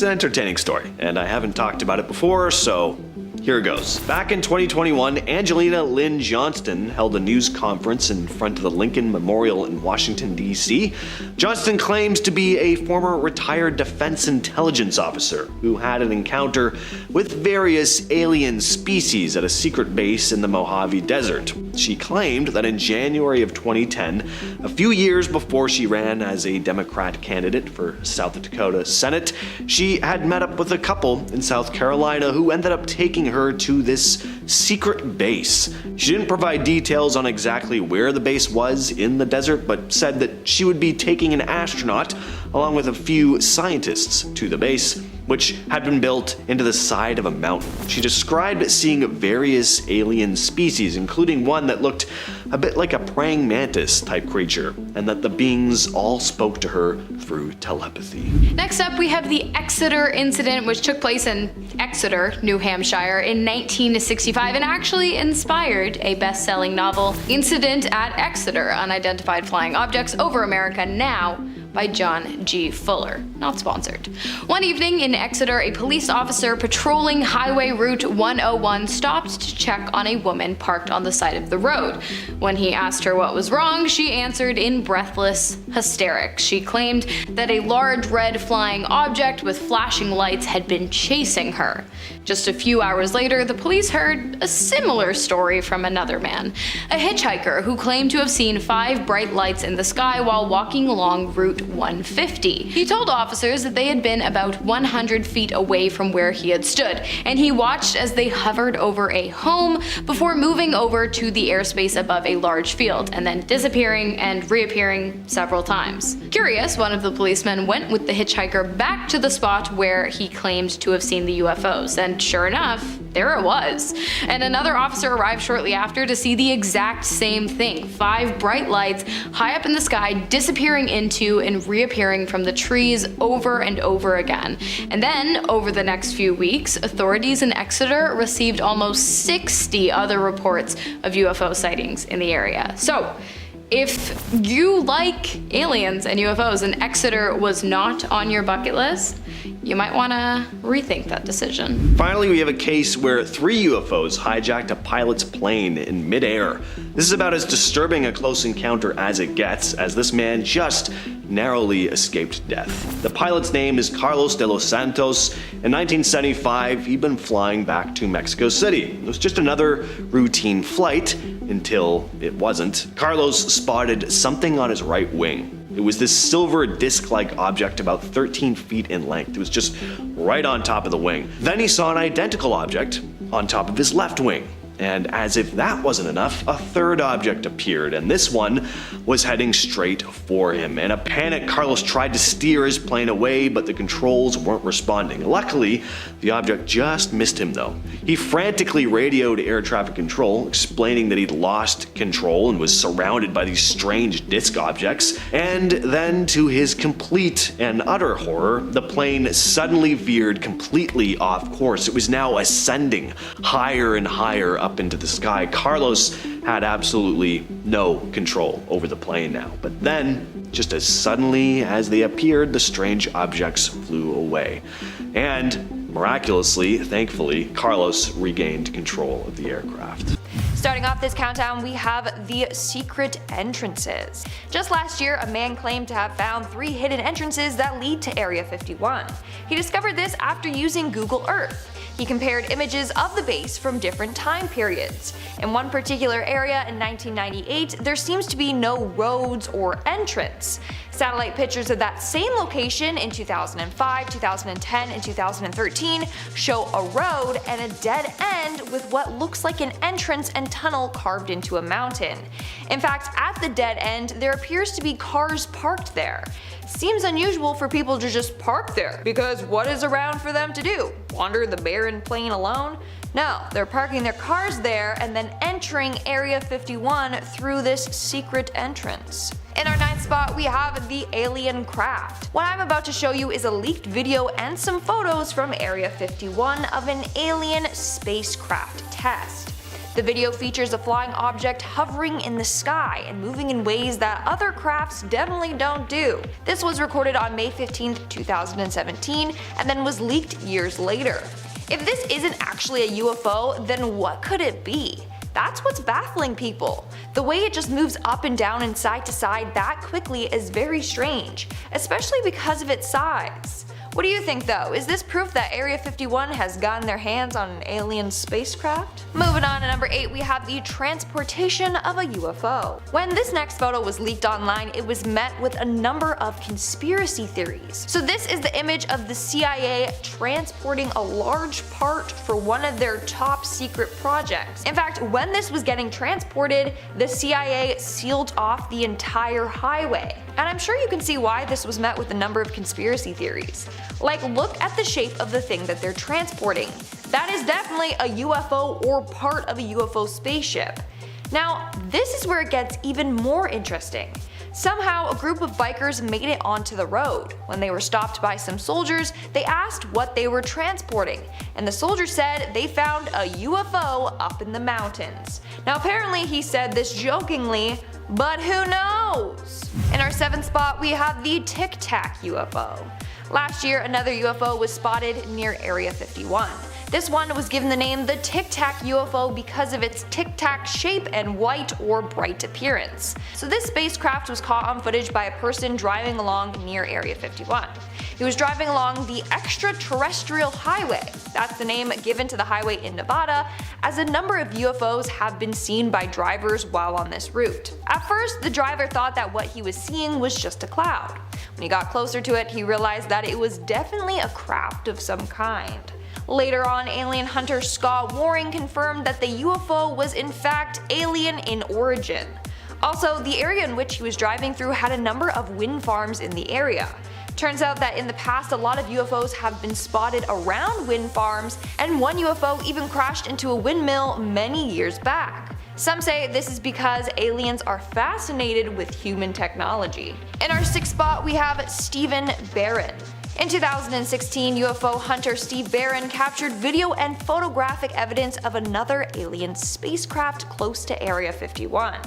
Speaker 2: an entertaining story, and I haven't talked about it before, so here it goes. Back in 2021, Angelina Lynn Johnston held a news conference in front of the Lincoln Memorial in Washington, D.C. Johnston claims to be a former retired defense intelligence officer who had an encounter with various alien species at a secret base in the Mojave Desert. She claimed that in January of 2010, a few years before she ran as a Democrat candidate for South Dakota Senate, she had met up with a couple in South Carolina who ended up taking her to this secret base. She didn't provide details on exactly where the base was in the desert, but said that she would be taking an astronaut along with a few scientists to the base, which had been built into the side of a mountain. She described seeing various alien species, including one that looked a bit like a praying mantis type creature, and that the beings all spoke to her through telepathy.
Speaker 3: Next up, we have the Exeter incident, which took place in Exeter, New Hampshire in 1965 and actually inspired a best-selling novel, Incident at Exeter: Unidentified Flying Objects Over America Now, by John G. Fuller. Not sponsored. One evening in Exeter, a police officer patrolling Highway Route 101 stopped to check on a woman parked on the side of the road. When he asked her what was wrong, she answered in breathless hysterics. She claimed that a large red flying object with flashing lights had been chasing her. Just a few hours later, the police heard a similar story from another man, a hitchhiker who claimed to have seen 5 bright lights in the sky while walking along Route 150. He told officers that they had been about 100 feet away from where he had stood, and he watched as they hovered over a home before moving over to the airspace above a large field, and then disappearing and reappearing several times. Curious, one of the policemen went with the hitchhiker back to the spot where he claimed to have seen the UFOs, and sure enough, there it was. And another officer arrived shortly after to see the exact same thing: 5 bright lights high up in the sky disappearing into and reappearing from the trees over and over again. And then, over the next few weeks, authorities in Exeter received almost 60 other reports of UFO sightings in the area. So, If you like aliens and UFOs and Exeter was not on your bucket list, you might want to rethink that decision.
Speaker 2: Finally, we have a case where 3 UFOs hijacked a pilot's plane in midair. This is about as disturbing a close encounter as it gets, as this man just narrowly escaped death. The pilot's name is Carlos de los Santos. In 1975, he'd been flying back to Mexico City. It was just another routine flight until it wasn't. Carlos spotted something on his right wing. It was this silver disc-like object about 13 feet in length. It was just right on top of the wing. Then he saw an identical object on top of his left wing. And as if that wasn't enough, a third object appeared, and this one was heading straight for him. In a panic, Carlos tried to steer his plane away, but the controls weren't responding. Luckily, the object just missed him though. He frantically radioed air traffic control, explaining that he'd lost control and was surrounded by these strange disc objects. And then, to his complete and utter horror, the plane suddenly veered completely off course. It was now ascending higher and higher up into the sky. Carlos had absolutely no control over the plane now. But then, just as suddenly as they appeared, the strange objects flew away. And miraculously, thankfully, Carlos regained control of the aircraft.
Speaker 6: Starting off this countdown, we have the secret entrances. Just last year, a man claimed to have found 3 hidden entrances that lead to Area 51. He discovered this after using Google Earth. He compared images of the base from different time periods. In one particular area in 1998, there seems to be no roads or entrance. Satellite pictures of that same location in 2005, 2010, and 2013 show a road and a dead end with what looks like an entrance and tunnel carved into a mountain. In fact, at the dead end, there appears to be cars parked there. Seems unusual for people to just park there, because what is around for them to do? Wander the barren plain alone? No, they're parking their cars there and then entering Area 51 through this secret entrance. In our 9th spot, we have the alien craft. What I'm about to show you is a leaked video and some photos from Area 51 of an alien spacecraft test. The video features a flying object hovering in the sky and moving in ways that other crafts definitely don't do. This was recorded on May 15, 2017, and then was leaked years later. If this isn't actually a UFO, then what could it be? That's what's baffling people. The way it just moves up and down and side to side that quickly is very strange, especially because of its size. What do you think though? Is this proof that Area 51 has gotten their hands on an alien spacecraft? Moving on to number 8, we have the transportation of a UFO. When this next photo was leaked online, it was met with a number of conspiracy theories. So this is the image of the CIA transporting a large part for one of their top secret projects. In fact, when this was getting transported, the CIA sealed off the entire highway. And I'm sure you can see why this was met with a number of conspiracy theories. Like, look at the shape of the thing that they're transporting. That is definitely a UFO or part of a UFO spaceship. Now, this is where it gets even more interesting. Somehow, a group of bikers made it onto the road. When they were stopped by some soldiers, they asked what they were transporting, and the soldier said they found a UFO up in the mountains. Now apparently he said this jokingly, but who knows? In our 7th spot, we have the Tic Tac UFO. Last year, another UFO was spotted near Area 51. This one was given the name the Tic Tac UFO because of its tic-tac shape and white or bright appearance. So this spacecraft was caught on footage by a person driving along near Area 51. He was driving along the Extraterrestrial Highway. That's the name given to the highway in Nevada, as a number of UFOs have been seen by drivers while on this route. At first, the driver thought that what he was seeing was just a cloud. When he got closer to it, he realized that it was definitely a craft of some kind. Later on, alien hunter Scott Waring confirmed that the UFO was in fact alien in origin. Also, the area in which he was driving through had a number of wind farms in the area. Turns out that in the past, a lot of UFOs have been spotted around wind farms, and one UFO even crashed into a windmill many years back. Some say this is because aliens are fascinated with human technology. In our 6th spot, we have Stephen Barron. In 2016, UFO hunter Steve Barron captured video and photographic evidence of another alien spacecraft close to Area 51.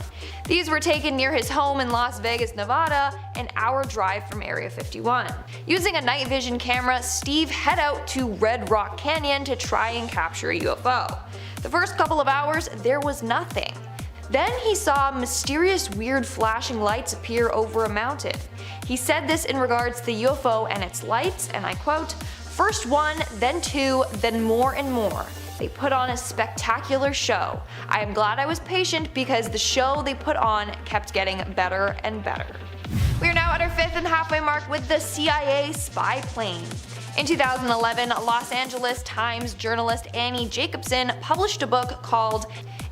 Speaker 6: These were taken near his home in Las Vegas, Nevada, an hour drive from Area 51. Using a night vision camera, Steve head out to Red Rock Canyon to try and capture a UFO. The first couple of hours, there was nothing. Then he saw mysterious weird flashing lights appear over a mountain. He said this in regards to the UFO and its lights, and I quote, "First one, then two, then more and more. They put on a spectacular show. I am glad I was patient because the show they put on kept getting better and better." We are now at our fifth and halfway mark with the CIA spy plane. In 2011, Los Angeles Times journalist Annie Jacobson published a book called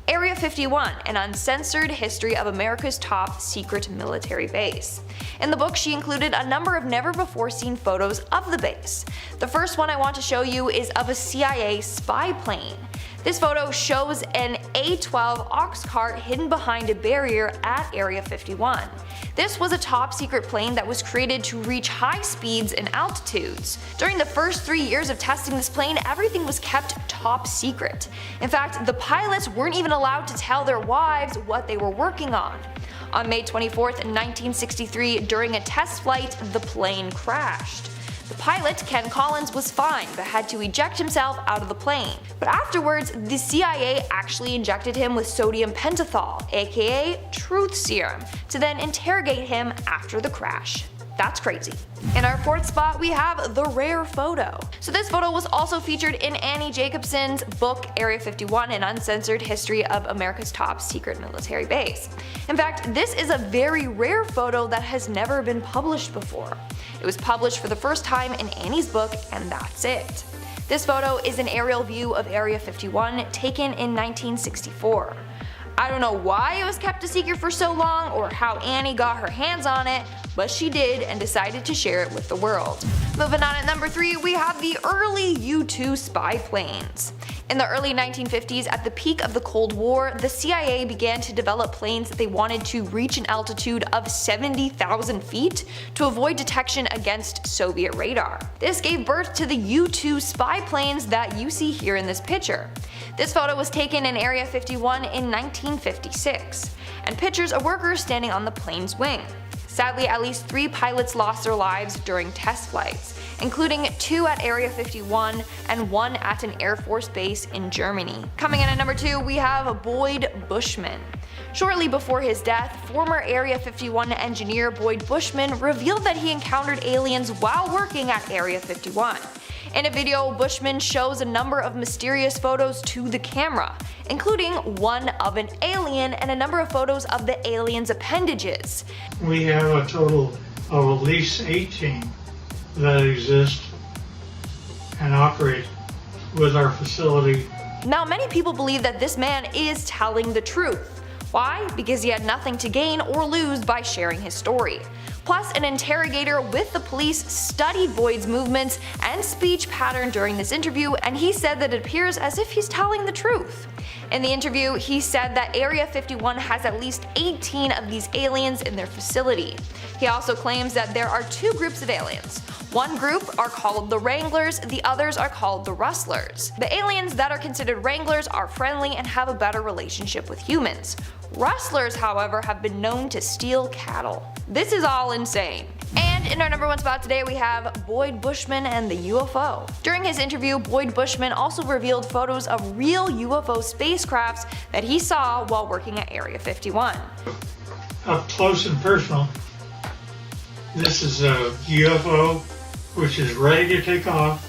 Speaker 6: Area 51, an uncensored history of America's top secret military base. In the book, she included a number of never-before-seen photos of the base. The first one I want to show you is of a CIA spy plane. This photo shows an A-12 ox cart hidden behind a barrier at Area 51. This was a top secret plane that was created to reach high speeds and altitudes. During the first 3 years of testing this plane, everything was kept top secret. In fact, the pilots weren't even allowed to tell their wives what they were working on. On May 24, 1963, during a test flight, the plane crashed. The pilot, Ken Collins, was fine but had to eject himself out of the plane. But afterwards, the CIA actually injected him with sodium pentothal, aka truth serum, to then interrogate him after the crash. That's crazy. In our fourth spot, we have the rare photo. So this photo was also featured in Annie Jacobson's book Area 51, an uncensored history of America's top secret military base. In fact, this is a very rare photo that has never been published before. It was published for the first time in Annie's book, and that's it. This photo is an aerial view of Area 51 taken in 1964. I don't know why it was kept a secret for so long or how Annie got her hands on it, but she did and decided to share it with the world. Moving on at number 3, we have the early U-2 spy planes. In the early 1950s, at the peak of the Cold War, the CIA began to develop planes that they wanted to reach an altitude of 70,000 feet to avoid detection against Soviet radar. This gave birth to the U-2 spy planes that you see here in this picture. This photo was taken in Area 51 in 1956, and pictures of workers standing on the plane's wing. Sadly, at least 3 pilots lost their lives during test flights, including 2 at Area 51 and 1 at an Air Force base in Germany. Coming in at number 2, we have Boyd Bushman. Shortly before his death, former Area 51 engineer Boyd Bushman revealed that he encountered aliens while working at Area 51. In a video, Bushman shows a number of mysterious photos to the camera, including one of an alien and a number of photos of the alien's appendages.
Speaker 7: We have a total of at least 18 that exist and operate with our facility.
Speaker 6: Now, many people believe that this man is telling the truth. Why? Because he had nothing to gain or lose by sharing his story. Plus, an interrogator with the police studied Boyd's movements and speech pattern during this interview, and he said that it appears as if he's telling the truth. In the interview, he said that Area 51 has at least 18 of these aliens in their facility. He also claims that there are 2 groups of aliens. One group are called the Wranglers, the others are called the Rustlers. The aliens that are considered Wranglers are friendly and have a better relationship with humans. Rustlers, however, have been known to steal cattle. This is all insane. And in our number 1 spot today, we have Boyd Bushman and the UFO. During his interview, Boyd Bushman also revealed photos of real UFO spacecrafts that he saw while working at Area 51.
Speaker 7: Up close and personal, this is a UFO which is ready to take off.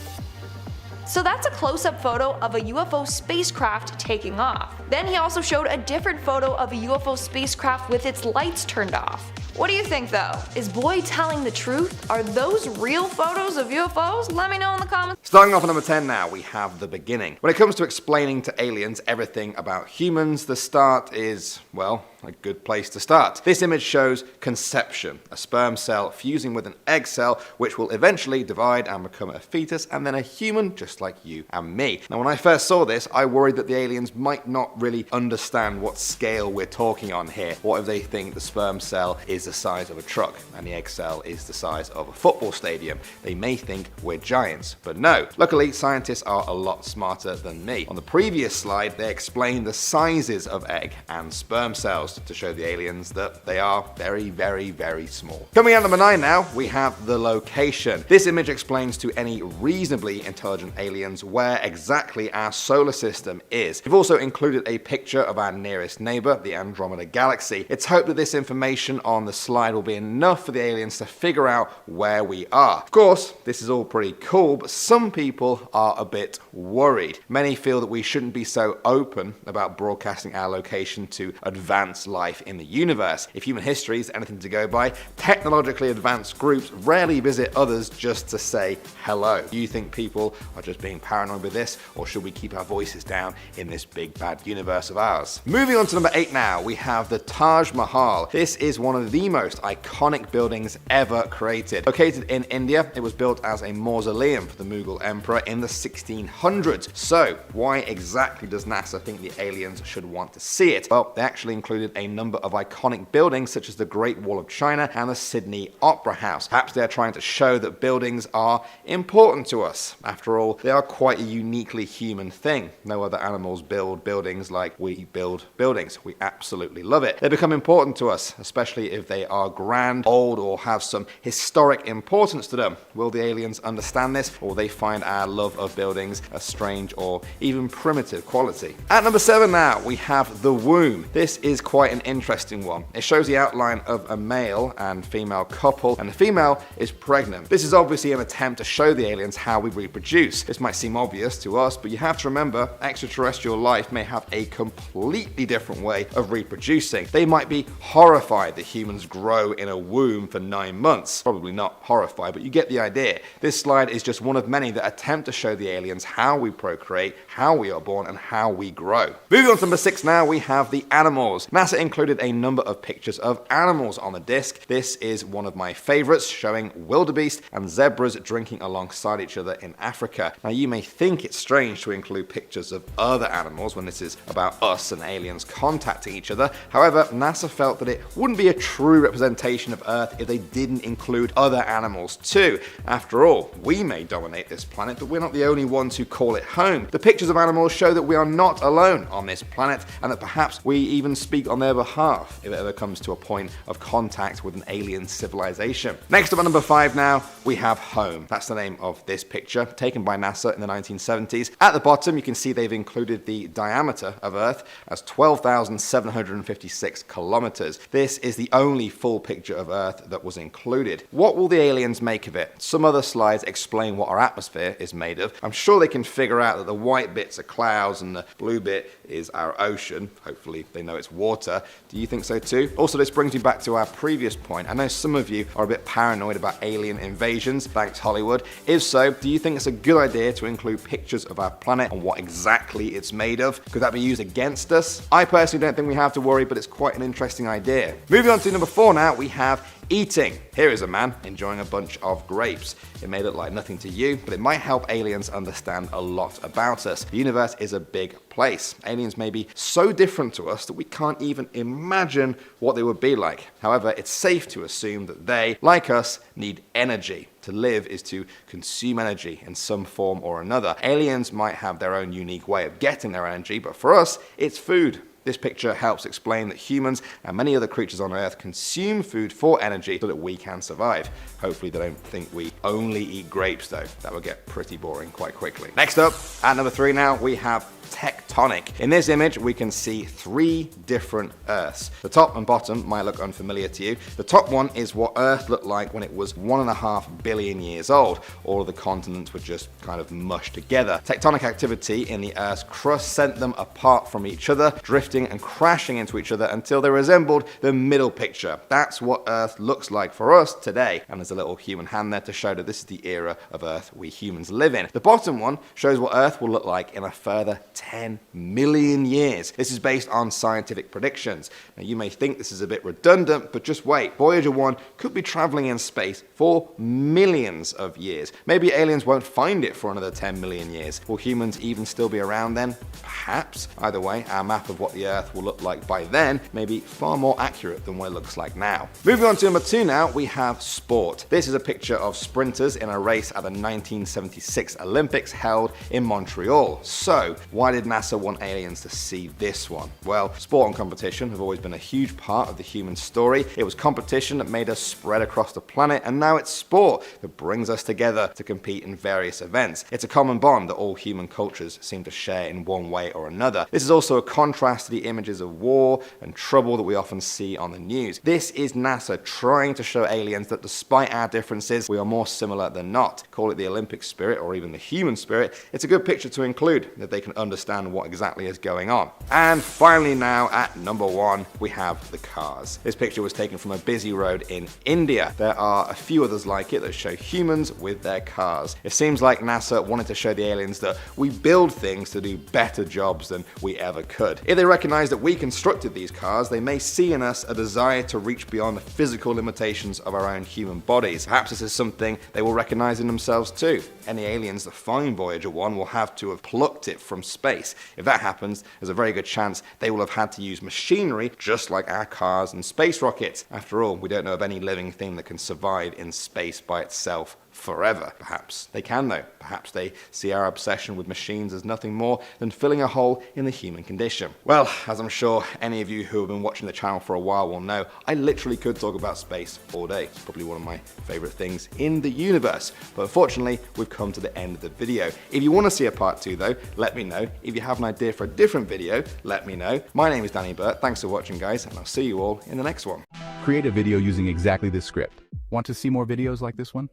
Speaker 6: So that's a close-up photo of a UFO spacecraft taking off. Then he also showed a different photo of a UFO spacecraft with its lights turned off. What do you think though? Is Boyd telling the truth? Are those real photos of UFOs? Let me know in the comments.
Speaker 8: Starting off at number 10 now, we have the beginning. When it comes to explaining to aliens everything about humans, the start is, well, a good place to start. This image shows conception, a sperm cell fusing with an egg cell, which will eventually divide and become a fetus and then a human just like you and me. Now, when I first saw this, I worried that the aliens might not really understand what scale we're talking on here. What if they think the sperm cell is is the size of a truck and the egg cell is the size of a football stadium. They may think we're giants, but no. Luckily, scientists are a lot smarter than me. On the previous slide, they explained the sizes of egg and sperm cells to show the aliens that they are very, very, very small. Coming out number 9 now, we have the location. This image explains to any reasonably intelligent aliens where exactly our solar system is. We've also included a picture of our nearest neighbor, the Andromeda Galaxy. It's hoped that this information on the slide will be enough for the aliens to figure out where we are. Of course, this is all pretty cool, but some people are a bit worried. Many feel that we shouldn't be so open about broadcasting our location to advanced life in the universe. If human history is anything to go by, technologically advanced groups rarely visit others just to say hello. Do you think people are just being paranoid with this, or should we keep our voices down in this big bad universe of ours? Moving on to number 8 now, we have the Taj Mahal. This is one of the most iconic buildings ever created. Located in India, it was built as a mausoleum for the Mughal emperor in the 1600s. So why exactly does NASA think the aliens should want to see it? Well, they actually included a number of iconic buildings such as the Great Wall of China and the Sydney Opera House. Perhaps they're trying to show that buildings are important to us. After all, they are quite a uniquely human thing. No other animals build buildings like we build buildings. We absolutely love it. They become important to us, especially if they are grand, old, or have some historic importance to them. Will the aliens understand this, or will they find our love of buildings a strange or even primitive quality? At number 7 now, we have the womb. This is quite an interesting one. It shows the outline of a male and female couple, and the female is pregnant. This is obviously an attempt to show the aliens how we reproduce. This might seem obvious to us, but you have to remember, extraterrestrial life may have a completely different way of reproducing. They might be horrified that humans grow in a womb for 9 months. Probably not horrified, but you get the idea. This slide is just one of many that attempt to show the aliens how we procreate, how we are born, and how we grow. Moving on to number 6 now, we have the animals. NASA included a number of pictures of animals on the disc. This is one of my favorites, showing wildebeest and zebras drinking alongside each other in Africa. Now, you may think it's strange to include pictures of other animals when this is about us and aliens contacting each other. However, NASA felt that it wouldn't be a true representation of Earth if they didn't include other animals too. After all, we may dominate this planet, but we're not the only ones who call it home. The pictures of animals show that we are not alone on this planet, and that perhaps we even speak on their behalf if it ever comes to a point of contact with an alien civilization. Next up at number 5 now, we have home. That's the name of this picture, taken by NASA in the 1970s. At the bottom, you can see they've included the diameter of Earth as 12,756 kilometers. This is the only full picture of Earth that was included. What will the aliens make of it? Some other slides explain what our atmosphere is made of. I'm sure they can figure out that the white bits are clouds and the blue bit is our ocean. Hopefully they know it's water. Do you think so too? Also, this brings me back to our previous point. I know some of you are a bit paranoid about alien invasions, thanks Hollywood. If so, do you think it's a good idea to include pictures of our planet and what exactly it's made of? Could that be used against us? I personally don't think we have to worry, but it's quite an interesting idea. Moving on to number 4 now, we have eating. Here is a man enjoying a bunch of grapes. It may look like nothing to you, but it might help aliens understand a lot about us. The universe is a big place. Aliens may be so different to us that we can't even imagine what they would be like. However, it's safe to assume that they, like us, need energy. To live is to consume energy in some form or another. Aliens might have their own unique way of getting their energy, but for us, it's food. This picture helps explain that humans and many other creatures on Earth consume food for energy so that we can survive. Hopefully they don't think we only eat grapes though. That would get pretty boring quite quickly. Next up, at number 3 now, we have tectonic. In this image, we can see 3 different Earths. The top and bottom might look unfamiliar to you. The top one is what Earth looked like when it was 1.5 billion years old. All of the continents were just kind of mushed together. Tectonic activity in the Earth's crust sent them apart from each other, drifting and crashing into each other until they resembled the middle picture. That's what Earth looks like for us today. And there's a little human hand there to show that this is the era of Earth we humans live in. The bottom one shows what Earth will look like in a further 10 million years. This is based on scientific predictions. Now you may think this is a bit redundant, but just wait. Voyager 1 could be traveling in space for millions of years. Maybe aliens won't find it for another 10 million years. Will humans even still be around then? Perhaps. Either way, our map of what the Earth will look like by then may be far more accurate than what it looks like now. Moving on to number 2 now, we have sport. This is a picture of sprinters in a race at the 1976 Olympics held in Montreal. So, why did NASA want aliens to see this one? Well, sport and competition have always been a huge part of the human story. It was competition that made us spread across the planet, and now it's sport that brings us together to compete in various events. It's a common bond that all human cultures seem to share in one way or another. This is also a contrast to the images of war and trouble that we often see on the news. This is NASA trying to show aliens that despite our differences, we are more similar than not. Call it the Olympic spirit or even the human spirit. It's a good picture to include that they can understand what exactly is going on. And finally now at number 1, we have the cars. This picture was taken from a busy road in India. There are a few others like it that show humans with their cars. It seems like NASA wanted to show the aliens that we build things to do better jobs than we ever could. If they recognize that we constructed these cars, they may see in us a desire to reach beyond the physical limitations of our own human bodies. Perhaps this is something they will recognize in themselves too. Any aliens that find Voyager 1 will have to have plucked it from space. If that happens, there's a very good chance they will have had to use machinery just like our cars and space rockets. After all, we don't know of any living thing that can survive in space by itself forever. Perhaps they can though. Perhaps they see our obsession with machines as nothing more than filling a hole in the human condition. Well, as I'm sure any of you who have been watching the channel for a while will know, I literally could talk about space all day. It's probably one of my favorite things in the universe. But unfortunately, we've come to the end of the video. If you want to see a part 2 though, let me know. If you have an idea for a different video, let me know. My name is Danny Burt. Thanks for watching guys, and I'll see you all in the next one.
Speaker 9: Create a video using exactly this script. Want to see more videos like this one?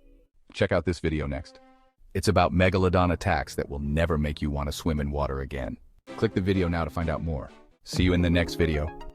Speaker 9: Check out this video next. It's about megalodon attacks that will never make you want to swim in water again. Click the video now to find out more. See you in the next video.